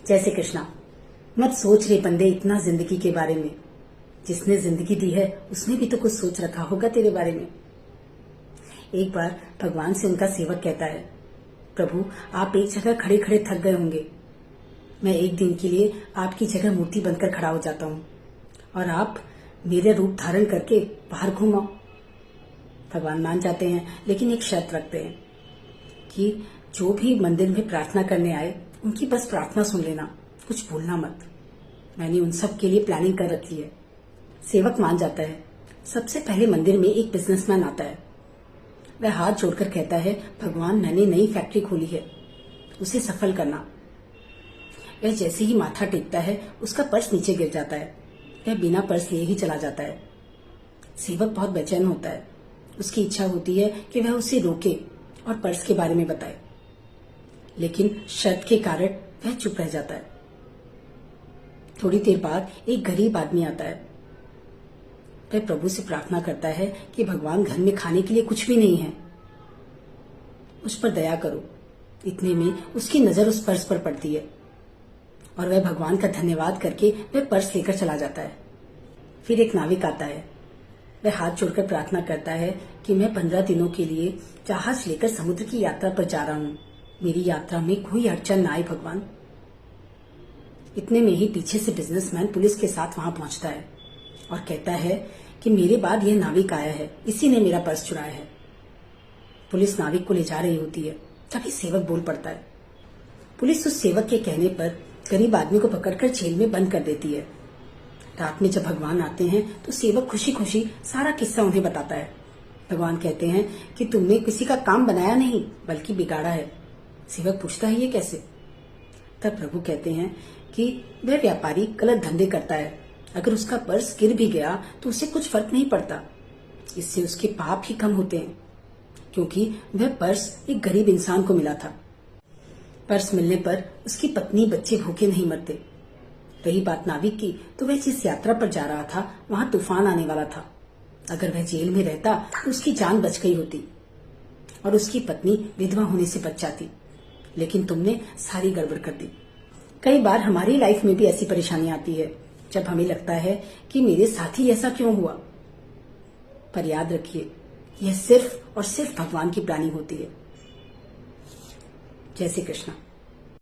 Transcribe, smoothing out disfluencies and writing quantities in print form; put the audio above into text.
जय श्री कृष्णा। मत सोच रे बंदे इतना जिंदगी के बारे में। जिसने जिंदगी दी है उसने भी तो कुछ सोच रखा होगा तेरे बारे में। एक बार भगवान से उनका सेवक कहता है, प्रभु आप एक जगह खड़े खड़े थक गए होंगे, मैं एक दिन के लिए आपकी जगह मूर्ति बनकर खड़ा हो जाता हूँ और आप मेरे रूप धारण करके बाहर घूमाओ। भगवान मान जाते हैं, लेकिन एक शर्त रखते हैं कि जो भी मंदिर में प्रार्थना करने आए उनकी बस प्रार्थना सुन लेना, कुछ भूलना मत। मैंने उन सब के लिए प्लानिंग कर रखी है। सेवक मान जाता है। सबसे पहले मंदिर में एक बिजनेसमैन आता है। वह हाथ जोड़कर कहता है, भगवान मैंने नई फैक्ट्री खोली है, उसे सफल करना। वह जैसे ही माथा टेकता है उसका पर्स नीचे गिर जाता है। वह बिना पर्स लिए ही चला जाता है। सेवक बहुत बेचैन होता है। उसकी इच्छा होती है कि वह उसे रोके और पर्स के बारे में बताए, लेकिन शर्त के कारण वह चुप रह जाता है। थोड़ी देर बाद एक गरीब आदमी आता है। वह प्रभु से प्रार्थना करता है कि भगवान घर में खाने के लिए कुछ भी नहीं है, उस पर दया करो। इतने में उसकी नजर उस पर्स पर पड़ती है और वह भगवान का धन्यवाद करके वह पर्स लेकर चला जाता है। फिर एक नाविक आता है। वह हाथ जोड़कर प्रार्थना करता है कि मैं 15 दिनों के लिए जहाज लेकर समुद्र की यात्रा पर जा रहा हूँ, मेरी यात्रा में कोई अड़चन ना आए भगवान। इतने में ही पीछे से बिजनेसमैन पुलिस के साथ वहां पहुंचता है और कहता है कि मेरे बाद यह नाविक आया है, इसी ने मेरा पर्स चुराया है। पुलिस नाविक को ले जा रही होती है, तभी सेवक बोल पड़ता है। पुलिस उस सेवक के कहने पर गरीब आदमी को पकड़कर जेल में बंद कर देती है। रात में जब भगवान आते हैं तो सेवक खुशी खुशी सारा किस्सा उन्हें बताता है। भगवान कहते हैं कि तुमने किसी का काम बनाया नहीं बल्कि बिगाड़ा है। सेवक पूछता है ये कैसे? तब प्रभु कहते हैं कि वह व्यापारी गलत धंधे करता है, अगर उसका पर्स गिर भी गया तो उसे कुछ फर्क नहीं पड़ता, इससे उसके पाप ही कम होते हैं, क्योंकि वह पर्स एक गरीब इंसान को मिला था। पर्स मिलने पर उसकी पत्नी बच्चे भूखे नहीं मरते। रही बात नाविक की, तो वह जिस यात्रा पर जा रहा था वहां तूफान आने वाला था। अगर वह जेल में रहता तो उसकी जान बच गई होती और उसकी पत्नी विधवा होने से बच जाती, लेकिन तुमने सारी गड़बड़ कर दी। कई बार हमारी लाइफ में भी ऐसी परेशानी आती है जब हमें लगता है कि मेरे साथ ही ऐसा क्यों हुआ। पर याद रखिए, यह सिर्फ और सिर्फ भगवान की प्लानिंग होती है। जय श्री कृष्ण।